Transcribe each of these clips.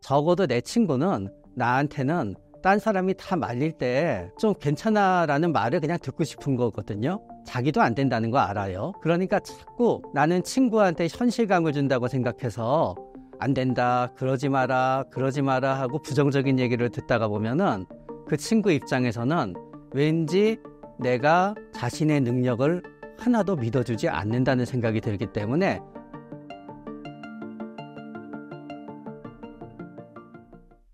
적어도 내 친구는 나한테는 딴 사람이 다 말릴 때 좀 괜찮아라는 말을 그냥 듣고 싶은 거거든요. 자기도 안 된다는 거 알아요. 그러니까 자꾸 나는 친구한테 현실감을 준다고 생각해서 안 된다, 그러지 마라 하고 부정적인 얘기를 듣다가 보면은 그 친구 입장에서는 왠지 내가 자신의 능력을 하나도 믿어주지 않는다는 생각이 들기 때문에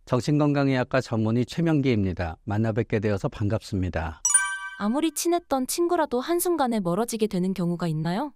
정신건강의학과 전문의 최명기입니다. 만나 뵙게 되어서 반갑습니다. 아무리 친했던 친구라도 한순간에 멀어지게 되는 경우가 있나요?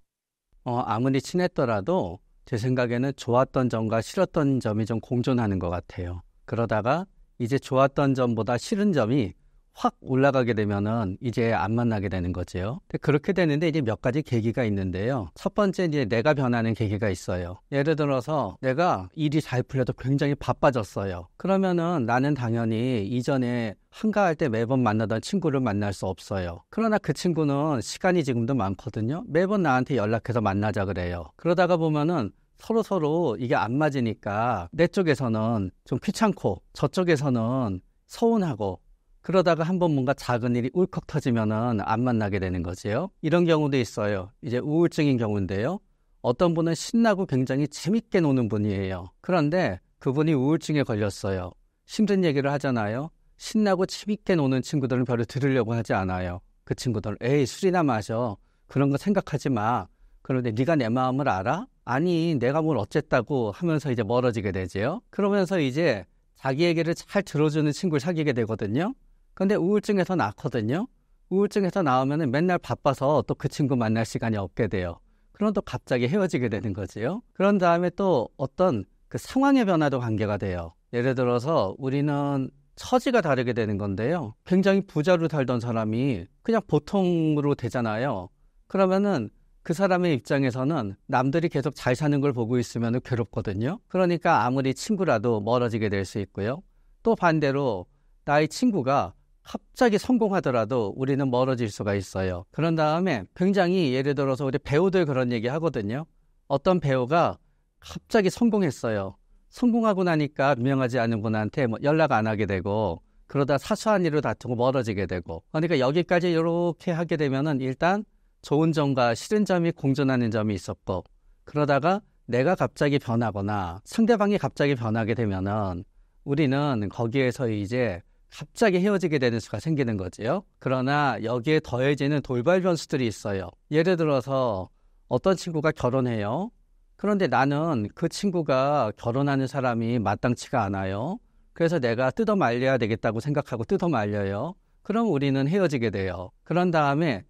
아무리 친했더라도 제 생각에는 좋았던 점과 싫었던 점이 좀 공존하는 것 같아요. 그러다가 이제 좋았던 점보다 싫은 점이 확 올라가게 되면은 이제 안 만나게 되는 거죠. 그렇게 되는데 이제 몇 가지 계기가 있는데요. 첫 번째 이제 내가 변하는 계기가 있어요. 예를 들어서 내가 일이 잘 풀려도 굉장히 바빠졌어요. 그러면은 나는 당연히 이전에 한가할 때 매번 만나던 친구를 만날 수 없어요. 그러나 그 친구는 시간이 지금도 많거든요. 매번 나한테 연락해서 만나자 그래요. 그러다가 보면은 서로 이게 안 맞으니까 내 쪽에서는 좀 귀찮고 저쪽에서는 서운하고 그러다가 한번 뭔가 작은 일이 울컥 터지면은 안 만나게 되는 거지요. 이런 경우도 있어요. 이제 우울증인 경우인데요. 어떤 분은 신나고 굉장히 재밌게 노는 분이에요. 그런데 그분이 우울증에 걸렸어요. 힘든 얘기를 하잖아요. 신나고 재밌게 노는 친구들은 별로 들으려고 하지 않아요. 그 친구들은 에이 술이나 마셔. 그런 거 생각하지 마. 그런데 네가 내 마음을 알아? 아니 내가 뭘 어쨌다고 하면서 이제 멀어지게 되지요. 그러면서 이제 자기 얘기를 잘 들어주는 친구를 사귀게 되거든요. 근데 우울증에서 낳거든요. 우울증에서 나오면 맨날 바빠서 또 그 친구 만날 시간이 없게 돼요. 그럼 또 갑자기 헤어지게 되는 거지요. 그런 다음에 또 어떤 그 상황의 변화도 관계가 돼요. 예를 들어서 우리는 처지가 다르게 되는 건데요. 굉장히 부자로 살던 사람이 그냥 보통으로 되잖아요. 그러면은 그 사람의 입장에서는 남들이 계속 잘 사는 걸 보고 있으면 괴롭거든요. 그러니까 아무리 친구라도 멀어지게 될 수 있고요. 또 반대로 나의 친구가 갑자기 성공하더라도 우리는 멀어질 수가 있어요. 그런 다음에 굉장히 예를 들어서 우리 배우들 그런 얘기 하거든요. 어떤 배우가 갑자기 성공했어요. 성공하고 나니까 유명하지 않은 분한테 뭐 연락 안 하게 되고 그러다 사소한 일로 다투고 멀어지게 되고 그러니까 여기까지 이렇게 하게 되면은 일단 좋은 점과 싫은 점이 공존하는 점이 있었고 그러다가 내가 갑자기 변하거나 상대방이 갑자기 변하게 되면은 우리는 거기에서 이제 갑자기 헤어지게 되는 수가 생기는 거지요. 그러나 여기에 더해지는 돌발 변수들이 있어요. 예를 들어서 어떤 친구가 결혼해요. 그런데 나는 그 친구가 결혼하는 사람이 마땅치가 않아요. 그래서 내가 뜯어 말려야 되겠다고 생각하고 뜯어 말려요. 그럼 우리는 헤어지게 돼요. 그런 다음에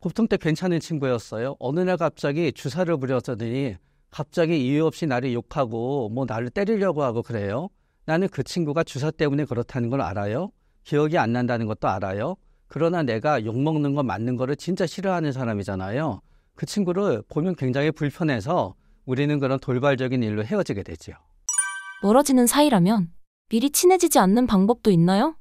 보통 때 괜찮은 친구였어요. 어느 날 갑자기 주사를 부렸더니 갑자기 이유 없이 나를 욕하고 뭐 나를 때리려고 하고 그래요. 나는 그 친구가 주사 때문에 그렇다는 걸 알아요. 기억이 안 난다는 것도 알아요. 그러나 내가 욕먹는 거 맞는 거를 진짜 싫어하는 사람이잖아요. 그 친구를 보면 굉장히 불편해서 우리는 그런 돌발적인 일로 헤어지게 되죠. 멀어지는 사이라면 미리 친해지지 않는 방법도 있나요?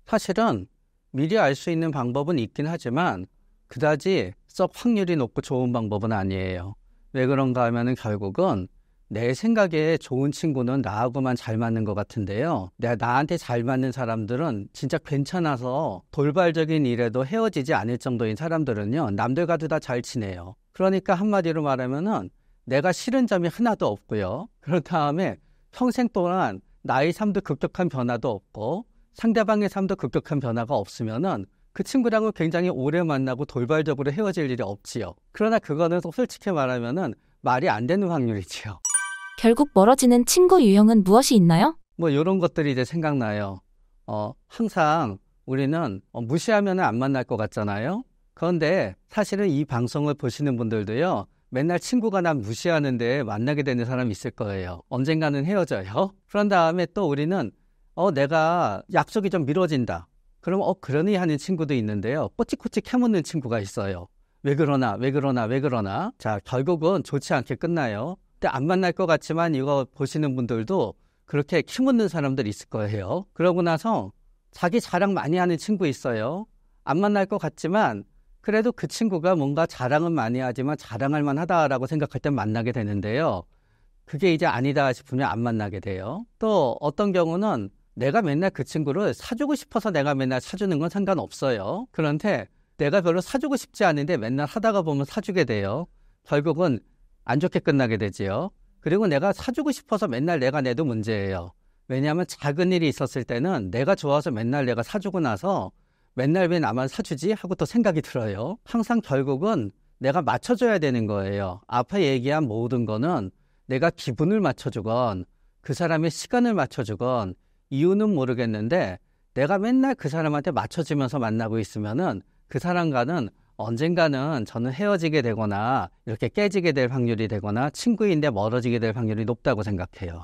사실은 미리 알 수 있는 방법은 있긴 하지만 그다지 썩 확률이 높고 좋은 방법은 아니에요. 왜 그런가 하면은 결국은 내 생각에 좋은 친구는 나하고만 잘 맞는 것 같은데요. 나한테 잘 맞는 사람들은 진짜 괜찮아서 돌발적인 일에도 헤어지지 않을 정도인 사람들은요. 남들과도 다 잘 지내요. 그러니까 한마디로 말하면은 내가 싫은 점이 하나도 없고요. 그런 다음에 평생 동안 나의 삶도 급격한 변화도 없고 상대방의 삶도 급격한 변화가 없으면은 그 친구랑은 굉장히 오래 만나고 돌발적으로 헤어질 일이 없지요. 그러나 그거는 솔직히 말하면은 말이 안 되는 확률이지요. 결국 멀어지는 친구 유형은 무엇이 있나요? 뭐 이런 것들이 이제 생각나요. 항상 우리는 무시하면 안 만날 것 같잖아요. 그런데 사실은 이 방송을 보시는 분들도요. 맨날 친구가 난 무시하는데 만나게 되는 사람이 있을 거예요. 언젠가는 헤어져요. 그런 다음에 또 우리는 내가 약속이 좀 미뤄진다. 그럼 그러니 하는 친구도 있는데요. 꼬치꼬치 캐묻는 친구가 있어요. 왜 그러나. 자, 결국은 좋지 않게 끝나요. 근데 안 만날 것 같지만 이거 보시는 분들도 그렇게 키묻는 사람들이 있을 거예요. 그러고 나서 자기 자랑 많이 하는 친구 있어요. 안 만날 것 같지만 그래도 그 친구가 뭔가 자랑은 많이 하지만 자랑할 만하다라고 생각할 때 만나게 되는데요. 그게 이제 아니다 싶으면 안 만나게 돼요. 또 어떤 경우는 내가 맨날 그 친구를 사주고 싶어서 내가 맨날 사주는 건 상관없어요. 그런데 내가 별로 사주고 싶지 않은데 맨날 하다가 보면 사주게 돼요. 결국은 안 좋게 끝나게 되지요. 그리고 내가 사주고 싶어서 맨날 내가 내도 문제예요. 왜냐하면 작은 일이 있었을 때는 내가 좋아서 맨날 내가 사주고 나서 맨날 왜 나만 사주지? 하고 또 생각이 들어요. 항상 결국은 내가 맞춰줘야 되는 거예요. 앞에 얘기한 모든 거는 내가 기분을 맞춰주건 그 사람의 시간을 맞춰주건 이유는 모르겠는데 내가 맨날 그 사람한테 맞춰주면서 만나고 있으면은 그 사람과는 언젠가는 저는 헤어지게 되거나 이렇게 깨지게 될 확률이 되거나 친구인데 멀어지게 될 확률이 높다고 생각해요.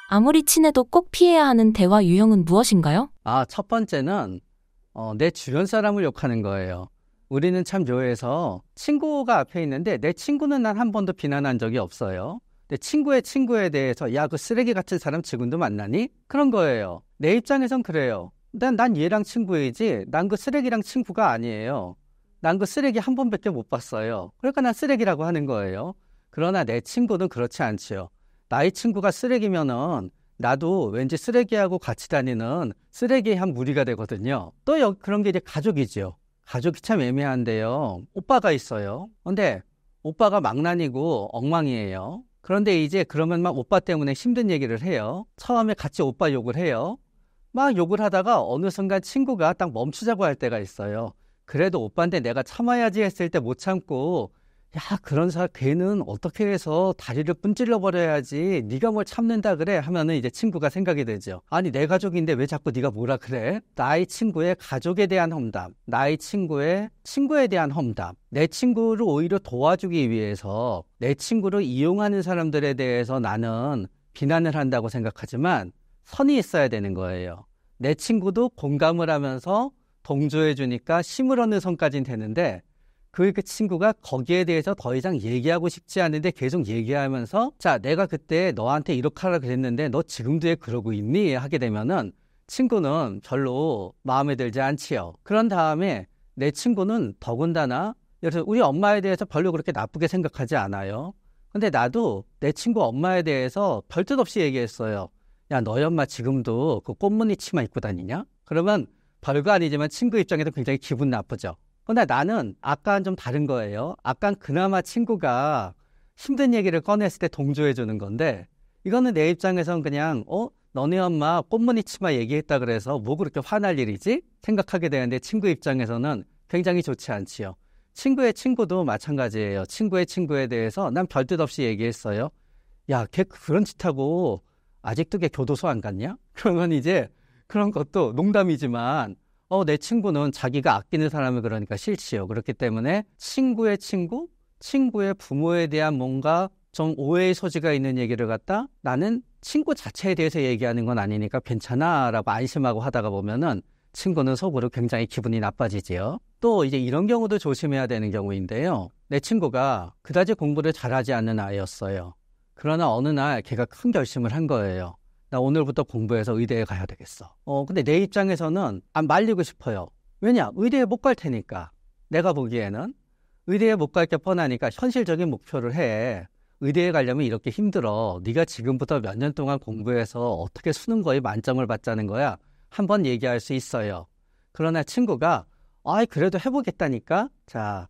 아무리 친해도 꼭 피해야 하는 대화 유형은 무엇인가요? 첫 번째는 내 주변 사람을 욕하는 거예요. 우리는 참 묘해서 친구가 앞에 있는데 내 친구는 난 한 번도 비난한 적이 없어요. 내 친구의 친구에 대해서 야, 그 쓰레기 같은 사람 지금도 만나니? 그런 거예요. 내 입장에선 그래요. 난 얘랑 친구이지 난 그 쓰레기랑 친구가 아니에요. 난 그 쓰레기 한 번밖에 못 봤어요. 그러니까 난 쓰레기라고 하는 거예요. 그러나 내 친구는 그렇지 않지요. 나의 친구가 쓰레기면은 나도 왠지 쓰레기하고 같이 다니는 쓰레기의 한 무리가 되거든요. 또 그런 게 이제 가족이죠. 가족이 참 애매한데요. 오빠가 있어요. 근데 오빠가 망나니고 엉망이에요. 그런데 이제 그러면 막 오빠 때문에 힘든 얘기를 해요. 처음에 같이 오빠 욕을 해요. 막 욕을 하다가 어느 순간 친구가 딱 멈추자고 할 때가 있어요. 그래도 오빠인데 내가 참아야지 했을 때 못 참고 야, 그런 걔는 어떻게 해서 다리를 분질러 버려야지 네가 뭘 참는다 그래 하면은 이제 친구가 생각이 되죠. 아니 내 가족인데 왜 자꾸 네가 뭐라 그래? 나의 친구의 가족에 대한 험담, 나의 친구의 친구에 대한 험담, 내 친구를 오히려 도와주기 위해서 내 친구를 이용하는 사람들에 대해서 나는 비난을 한다고 생각하지만 선이 있어야 되는 거예요. 내 친구도 공감을 하면서 동조해 주니까 심을 얻는 선까지는 되는데 그 친구가 거기에 대해서 더 이상 얘기하고 싶지 않은데 계속 얘기하면서 자, 내가 그때 너한테 이렇게 하라 그랬는데 너 지금도 왜 그러고 있니? 하게 되면은 친구는 별로 마음에 들지 않지요. 그런 다음에 내 친구는 더군다나 그래서 우리 엄마에 대해서 별로 그렇게 나쁘게 생각하지 않아요. 근데 나도 내 친구 엄마에 대해서 별뜻 없이 얘기했어요. 야, 너희 엄마 지금도 그 꽃무늬 치마 입고 다니냐? 그러면 별거 아니지만 친구 입장에서 굉장히 기분 나쁘죠. 근데 나는 아까는 좀 다른 거예요. 아까는 그나마 친구가 힘든 얘기를 꺼냈을 때 동조해 주는 건데 이거는 내 입장에선 그냥 너네 엄마 꽃무늬 치마 얘기했다 그래서 뭐 그렇게 화날 일이지? 생각하게 되는데 친구 입장에서는 굉장히 좋지 않지요. 친구의 친구도 마찬가지예요. 친구의 친구에 대해서 난 별뜻 없이 얘기했어요. 야, 걔 그런 짓 하고 아직도 걔 교도소 안 갔냐? 그러면 이제 그런 것도 농담이지만 내 친구는 자기가 아끼는 사람을 그러니까 싫지요. 그렇기 때문에 친구의 친구, 친구의 부모에 대한 뭔가 좀 오해의 소지가 있는 얘기를 갖다 나는 친구 자체에 대해서 얘기하는 건 아니니까 괜찮아 라고 안심하고 하다가 보면은 친구는 속으로 굉장히 기분이 나빠지지요. 또 이제 이런 경우도 조심해야 되는 경우인데요. 내 친구가 그다지 공부를 잘하지 않는 아이였어요. 그러나 어느 날 걔가 큰 결심을 한 거예요. 나 오늘부터 공부해서 의대에 가야 되겠어. 근데 내 입장에서는 안 말리고 싶어요. 왜냐? 의대에 못 갈 테니까. 내가 보기에는 의대에 못 갈 게 뻔하니까 현실적인 목표를 해. 의대에 가려면 이렇게 힘들어. 네가 지금부터 몇 년 동안 공부해서 어떻게 수능 거의 만점을 받자는 거야. 한번 얘기할 수 있어요. 그러나 친구가 그래도 해보겠다니까. 자,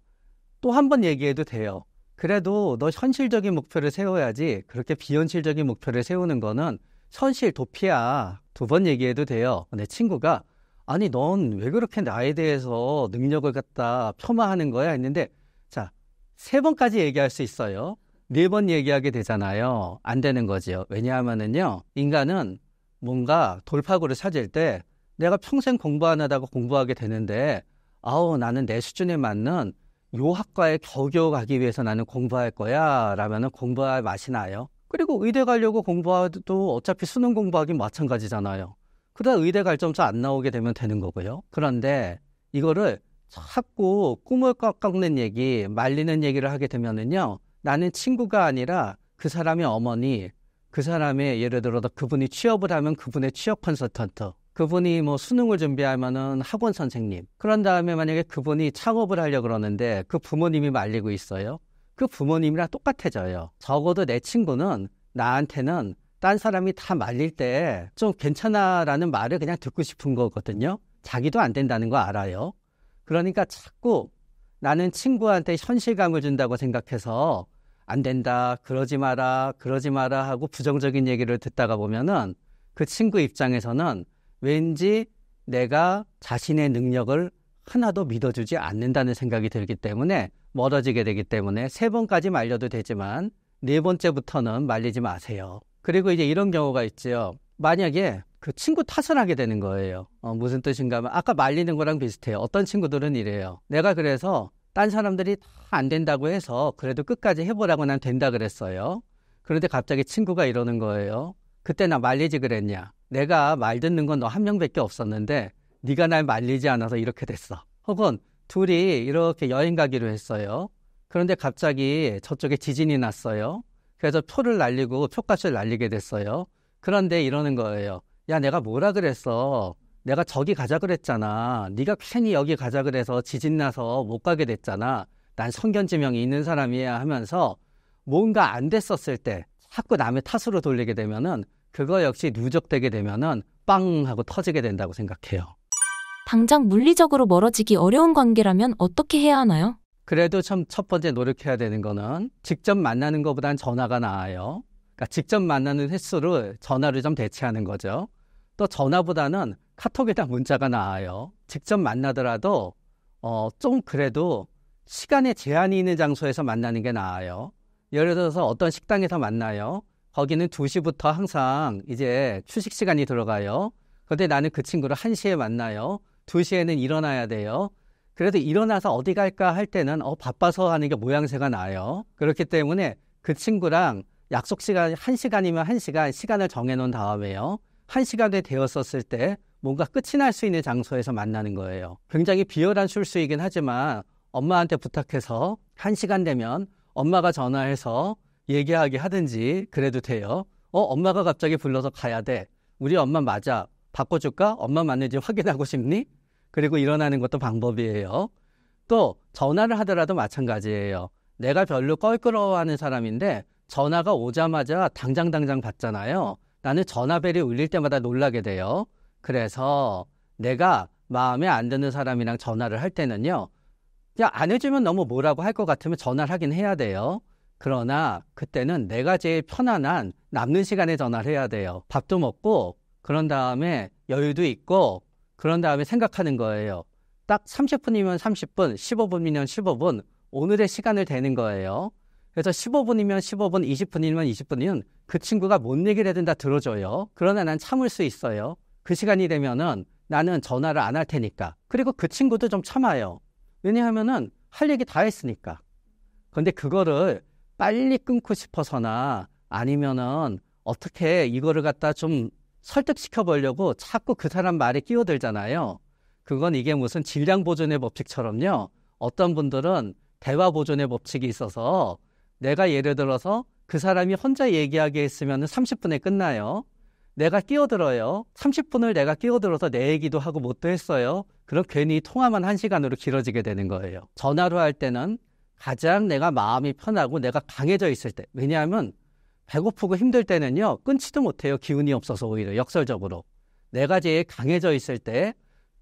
또 한 번 얘기해도 돼요. 그래도 너 현실적인 목표를 세워야지. 그렇게 비현실적인 목표를 세우는 거는 현실 도피야. 두 번 얘기해도 돼요. 내 친구가 아니 넌 왜 그렇게 나에 대해서 능력을 갖다 폄하하는 거야 했는데 자, 3번까지 얘기할 수 있어요. 4번 얘기하게 되잖아요. 안 되는 거죠. 왜냐하면은요, 인간은 뭔가 돌파구를 찾을 때 내가 평생 공부 안 하다가 공부하게 되는데 나는 내 수준에 맞는 요 학과에 겨우겨우 가기 위해서 나는 공부할 거야 라면은 공부할 맛이 나요. 그리고 의대 가려고 공부해도 어차피 수능 공부하긴 마찬가지잖아요. 그러다 의대 갈 점수 안 나오게 되면 되는 거고요. 그런데 이거를 자꾸 꿈을 깎는 얘기, 말리는 얘기를 하게 되면은요, 나는 친구가 아니라 그 사람의 어머니, 그 사람의 예를 들어 그분이 취업을 하면 그분의 취업 컨설턴트, 그분이 뭐 수능을 준비하면은 학원 선생님, 그런 다음에 만약에 그분이 창업을 하려고 그러는데 그 부모님이 말리고 있어요. 그 부모님이랑 똑같아져요. 적어도 내 친구는 나한테는 딴 사람이 다 말릴 때 좀 괜찮아라는 말을 그냥 듣고 싶은 거거든요. 자기도 안 된다는 거 알아요. 그러니까 자꾸 나는 친구한테 현실감을 준다고 생각해서 안 된다, 그러지 마라, 그러지 마라 하고 부정적인 얘기를 듣다가 보면은 그 친구 입장에서는 왠지 내가 자신의 능력을 하나도 믿어주지 않는다는 생각이 들기 때문에 멀어지게 되기 때문에 3번까지 말려도 되지만 4번째부터는 말리지 마세요. 그리고 이제 이런 경우가 있죠. 만약에 그 친구 탓을 하게 되는 거예요. 무슨 뜻인가 하면 아까 말리는 거랑 비슷해요. 어떤 친구들은 이래요. 내가 그래서 딴 사람들이 다 안 된다고 해서 그래도 끝까지 해보라고 난 된다 그랬어요. 그런데 갑자기 친구가 이러는 거예요. 그때 나 말리지 그랬냐. 내가 말 듣는 건 너 한 명밖에 없었는데 네가 날 말리지 않아서 이렇게 됐어. 혹은 둘이 이렇게 여행 가기로 했어요. 그런데 갑자기 저쪽에 지진이 났어요. 그래서 표를 날리고 표값을 날리게 됐어요. 그런데 이러는 거예요. 야, 내가 뭐라 그랬어. 내가 저기 가자 그랬잖아. 네가 괜히 여기 가자 그래서 지진 나서 못 가게 됐잖아. 난 성견지명이 있는 사람이야 하면서 뭔가 안 됐었을 때 자꾸 남의 탓으로 돌리게 되면은 그거 역시 누적되게 되면은 빵 하고 터지게 된다고 생각해요. 당장 물리적으로 멀어지기 어려운 관계라면 어떻게 해야 하나요? 그래도 참 첫 번째 노력해야 되는 거는 직접 만나는 것보단 전화가 나아요. 그러니까 직접 만나는 횟수를 전화로 좀 대체하는 거죠. 또 전화보다는 카톡이나 문자가 나아요. 직접 만나더라도 좀 그래도 시간에 제한이 있는 장소에서 만나는 게 나아요. 예를 들어서 어떤 식당에서 만나요. 거기는 2시부터 항상 이제 휴식 시간이 들어가요. 그런데 나는 그 친구를 1시에 만나요. 2시에는 일어나야 돼요. 그래도 일어나서 어디 갈까 할 때는 바빠서 하는 게 모양새가 나요. 그렇기 때문에 그 친구랑 약속 시간 1시간이면 1시간 시간을 정해놓은 다음에요. 1시간이 되었었을 때 뭔가 끝이 날 수 있는 장소에서 만나는 거예요. 굉장히 비열한 술수이긴 하지만 엄마한테 부탁해서 1시간 되면 엄마가 전화해서 얘기하게 하든지 그래도 돼요. 엄마가 갑자기 불러서 가야 돼. 우리 엄마 맞아. 바꿔줄까? 엄마 맞는지 확인하고 싶니? 그리고 일어나는 것도 방법이에요. 또 전화를 하더라도 마찬가지예요. 내가 별로 껄끄러워하는 사람인데 전화가 오자마자 당장 받잖아요. 나는 전화벨이 울릴 때마다 놀라게 돼요. 그래서 내가 마음에 안 드는 사람이랑 전화를 할 때는요. 야, 안 해주면 너무 뭐라고 할 것 같으면 전화를 하긴 해야 돼요. 그러나 그때는 내가 제일 편안한 남는 시간에 전화를 해야 돼요. 밥도 먹고 그런 다음에 여유도 있고 그런 다음에 생각하는 거예요. 딱 30분이면 30분, 15분이면 15분 오늘의 시간을 대는 거예요. 그래서 15분이면 15분, 20분이면 20분이면 그 친구가 뭔 얘기를 하든 다 들어줘요. 그러나 난 참을 수 있어요. 그 시간이 되면은 나는 전화를 안 할 테니까. 그리고 그 친구도 좀 참아요. 왜냐하면은 할 얘기 다 했으니까. 근데 그거를 빨리 끊고 싶어서나 아니면은 어떻게 이거를 갖다 좀 설득시켜 보려고 자꾸 그 사람 말에 끼어들잖아요. 그건 이게 무슨 질량 보존의 법칙처럼요. 어떤 분들은 대화 보존의 법칙이 있어서 내가 예를 들어서 그 사람이 혼자 얘기하게 했으면 30분에 끝나요. 내가 끼어들어요. 30분을 내가 끼어들어서 내 얘기도 하고 못도 했어요. 그럼 괜히 통화만 1시간으로 길어지게 되는 거예요. 전화로 할 때는 가장 내가 마음이 편하고 내가 강해져 있을 때. 왜냐하면 배고프고 힘들 때는요. 끊지도 못해요. 기운이 없어서 오히려 역설적으로. 내가 제일 강해져 있을 때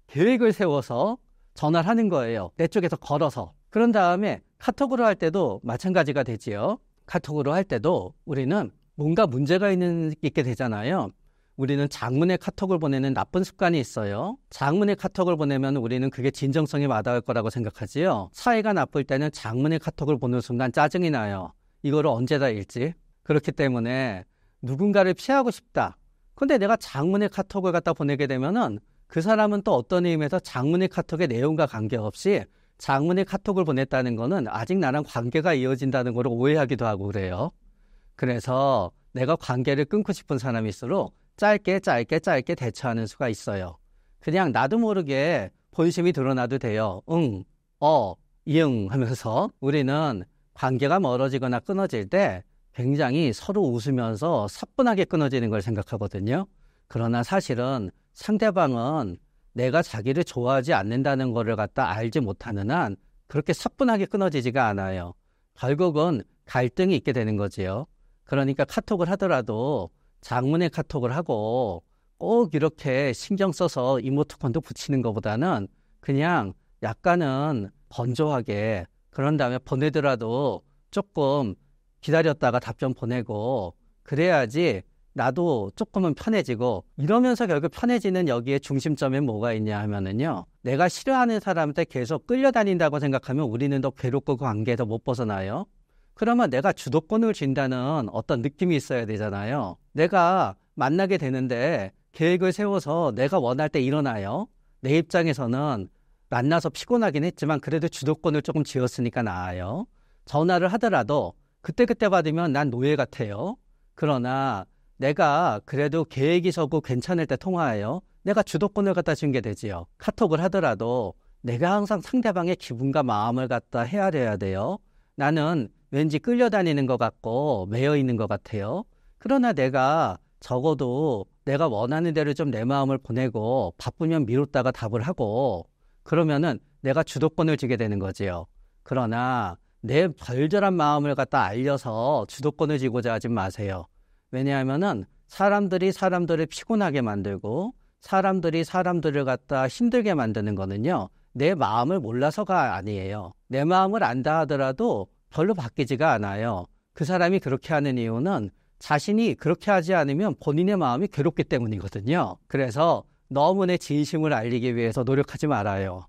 계획을 세워서 전화를 하는 거예요. 내 쪽에서 걸어서. 그런 다음에 카톡으로 할 때도 마찬가지가 되지요. 카톡으로 할 때도 우리는 뭔가 문제가 있게 되잖아요. 우리는 장문의 카톡을 보내는 나쁜 습관이 있어요. 장문의 카톡을 보내면 우리는 그게 진정성에 마다할 거라고 생각하지요. 사이가 나쁠 때는 장문의 카톡을 보는 순간 짜증이 나요. 이거를 언제 다 읽지? 그렇기 때문에 누군가를 피하고 싶다. 근데 내가 장문의 카톡을 갖다 보내게 되면은 그 사람은 또 어떤 의미에서 장문의 카톡의 내용과 관계없이 장문의 카톡을 보냈다는 거는 아직 나랑 관계가 이어진다는 걸 오해하기도 하고 그래요. 그래서 내가 관계를 끊고 싶은 사람일수록 짧게 대처하는 수가 있어요. 그냥 나도 모르게 본심이 드러나도 돼요. 응, 이응 하면서 우리는 관계가 멀어지거나 끊어질 때 굉장히 서로 웃으면서 사뿐하게 끊어지는 걸 생각하거든요. 그러나 사실은 상대방은 내가 자기를 좋아하지 않는다는 거를 갖다 알지 못하는 한 그렇게 사뿐하게 끊어지지가 않아요. 결국은 갈등이 있게 되는 거지요. 그러니까 카톡을 하더라도 장문의 카톡을 하고 꼭 이렇게 신경 써서 이모티콘도 붙이는 것보다는 그냥 약간은 건조하게 그런 다음에 보내더라도 조금 기다렸다가 답변 보내고 그래야지 나도 조금은 편해지고 이러면서 결국 편해지는 여기에 중심점에 뭐가 있냐 하면은요. 내가 싫어하는 사람한테 계속 끌려다닌다고 생각하면 우리는 더 괴롭고 그 관계에서 못 벗어나요. 그러면 내가 주도권을 쥔다는 어떤 느낌이 있어야 되잖아요. 내가 만나게 되는데 계획을 세워서 내가 원할 때 일어나요. 내 입장에서는 만나서 피곤하긴 했지만 그래도 주도권을 조금 쥐었으니까 나아요. 전화를 하더라도 그때그때 받으면 난 노예 같아요. 그러나 내가 그래도 계획이 서고 괜찮을 때 통화해요. 내가 주도권을 갖다 준 게 되지요. 카톡을 하더라도 내가 항상 상대방의 기분과 마음을 갖다 헤아려야 돼요. 나는 왠지 끌려다니는 것 같고 매여 있는 것 같아요. 그러나 내가 적어도 내가 원하는 대로 좀 내 마음을 보내고 바쁘면 미뤘다가 답을 하고 그러면은 내가 주도권을 쥐게 되는 거지요. 그러나 내 절절한 마음을 갖다 알려서 주도권을 쥐고자 하지 마세요. 왜냐하면은 사람들이 사람들을 피곤하게 만들고 사람들이 사람들을 갖다 힘들게 만드는 거는요. 내 마음을 몰라서가 아니에요. 내 마음을 안다 하더라도 별로 바뀌지가 않아요. 그 사람이 그렇게 하는 이유는 자신이 그렇게 하지 않으면 본인의 마음이 괴롭기 때문이거든요. 그래서 너무 내 진심을 알리기 위해서 노력하지 말아요.